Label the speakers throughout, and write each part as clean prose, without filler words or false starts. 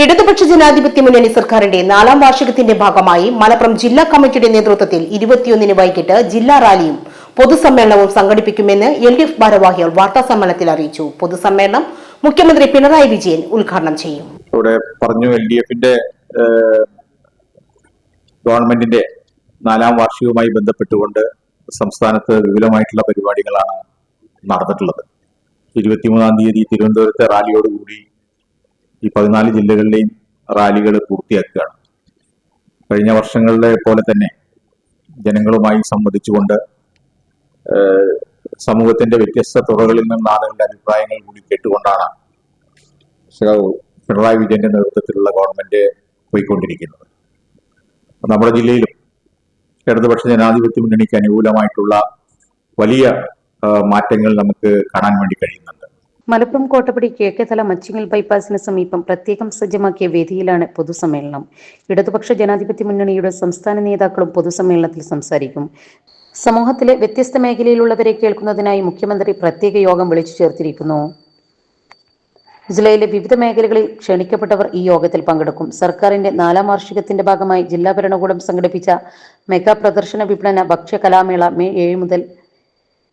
Speaker 1: ഇടതുപക്ഷ ജനാധിപത്യ മുന്നണി സർക്കാരിന്റെ 4ാം വാർഷികത്തിന്റെ ഭാഗമായി മലപ്പുറം ജില്ലാ കമ്മിറ്റിയുടെ നേതൃത്വത്തിൽ 21-ന് വൈകിട്ട് ജില്ലാ റാലിയും പൊതുസമ്മേളനവും സംഘടിപ്പിക്കുമെന്ന് LDF ഭാരവാഹികൾ വാർത്താസമ്മേളനത്തിൽ അറിയിച്ചു. പൊതുസമ്മേളനം മുഖ്യമന്ത്രി പിണറായി വിജയൻ ഉദ്ഘാടനം ചെയ്യും.
Speaker 2: ഇവിടെ പറഞ്ഞു LDFന്റെ ഗവൺമെന്റിന്റെ 4ാം വാർഷികവുമായി ബന്ധപ്പെട്ടുകൊണ്ട് സംസ്ഥാനത്ത് വിപുലമായിട്ടുള്ള പരിപാടികളാണ് നടന്നിട്ടുള്ളത്. 23-ാം തീയതി തിരുവനന്തപുരത്തെ റാലിയോടുകൂടി ഈ 14 ജില്ലകളിലെയും റാലികൾ പൂർത്തിയാക്കുകയാണ്. കഴിഞ്ഞ വർഷങ്ങളിലെ പോലെ തന്നെ ജനങ്ങളുമായി സംവദിച്ചുകൊണ്ട് സമൂഹത്തിന്റെ വ്യത്യസ്ത തുറകളിൽ നിന്ന് ആളുകളുടെ അഭിപ്രായങ്ങൾ കൂടി കേട്ടുകൊണ്ടാണ് പിണറായി വിജയന്റെ നേതൃത്വത്തിലുള്ള ഗവൺമെന്റ് പോയിക്കൊണ്ടിരിക്കുന്നത്. നമ്മുടെ ജില്ലയിലും ഇടതുപക്ഷ ജനാധിപത്യ മുന്നണിക്ക് അനുകൂലമായിട്ടുള്ള വലിയ മാറ്റങ്ങൾ നമുക്ക് കാണാൻ വേണ്ടി കഴിയുന്നുണ്ട്.
Speaker 3: മലപ്പുറം കോട്ടപ്പടി കിഴക്കേതല മച്ചിങ്ങൽ ബൈപ്പാസിന് സമീപം പ്രത്യേകം സജ്ജമാക്കിയ വേദിയിലാണ് പൊതുസമ്മേളനം. ഇടതുപക്ഷ ജനാധിപത്യ മുന്നണിയുടെ സംസ്ഥാന നേതാക്കളും പൊതുസമ്മേളനത്തിൽ സംസാരിക്കും. സമൂഹത്തിലെ വ്യത്യസ്ത മേഖലയിലുള്ളവരെ കേൾക്കുന്നതിനായി മുഖ്യമന്ത്രി പ്രത്യേക യോഗം വിളിച്ചു ചേർത്തിരിക്കുന്നു. ജില്ലയിലെ വിവിധ മേഖലകളിൽ ക്ഷണിക്കപ്പെട്ടവർ ഈ യോഗത്തിൽ പങ്കെടുക്കും. സർക്കാരിന്റെ 4ാം വാർഷികത്തിന്റെ ഭാഗമായി ജില്ലാ ഭരണകൂടം സംഘടിപ്പിച്ച മെഗാ പ്രദർശന വിപണന ഭക്ഷ്യ കലാമേള മെയ് 7 മുതൽ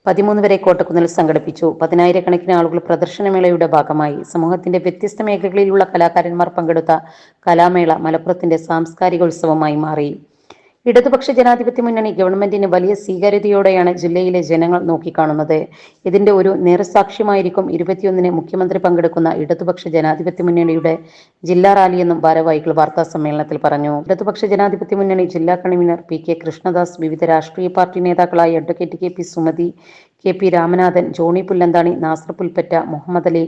Speaker 3: 13 വരെ കോട്ടക്കുന്നിൽ സംഘടിപ്പിച്ചു. 10,000-കണക്കിന് ആളുകൾ പ്രദർശനമേളയുടെ ഭാഗമായി. സമൂഹത്തിന്റെ വ്യത്യസ്ത മേഖലകളിലുള്ള കലാകാരന്മാർ പങ്കെടുത്ത കലാമേള മലപ്പുറത്തിന്റെ സാംസ്കാരിക ഉത്സവമായി മാറി. ഇടതുപക്ഷ ജനാധിപത്യ മുന്നണി ഗവൺമെന്റിന് വലിയ സ്വീകാര്യതയോടെയാണ് ജില്ലയിലെ ജനങ്ങൾ നോക്കിക്കാണുന്നത്. ഇതിന്റെ ഒരു നേർസാക്ഷ്യമായിരിക്കും 21-ന് മുഖ്യമന്ത്രി പങ്കെടുക്കുന്ന ഇടതുപക്ഷ ജനാധിപത്യ മുന്നണിയുടെ ജില്ലാ റാലിയെന്നും ഭാരവാഹികൾ വാർത്താ സമ്മേളനത്തിൽ പറഞ്ഞു. ഇടതുപക്ഷ ജനാധിപത്യ മുന്നണി ജില്ലാ കൺവീനർ PK കൃഷ്ണദാസ്, വിവിധ രാഷ്ട്രീയ പാർട്ടി നേതാക്കളായ advocate KP Sumathi, KP Ramanathan, Johny Pullanthani, Nasar Pulpatta, Muhammad Ali,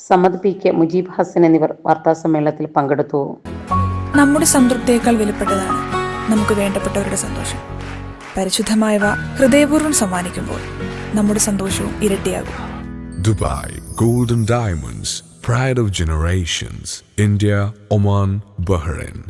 Speaker 3: Samad PK, Mujeeb Hasan എന്നിവർ വാർത്താ സമ്മേളനത്തിൽ പങ്കെടുത്തു.
Speaker 4: നമ്മുടെ സംതൃപ്തിയേക്കാൾ വിലപ്പെട്ടതാണ് നമുക്ക് വേണ്ടപ്പെട്ടവരുടെ സന്തോഷം. പരിശുദ്ധമായവ ഹൃദയപൂർവ്വം സമ്മാനിക്കുമ്പോൾ നമ്മുടെ സന്തോഷവും ഇരട്ടിയാകും.
Speaker 5: Dubai golden diamonds, pride of generations, India, Oman, Bahrain.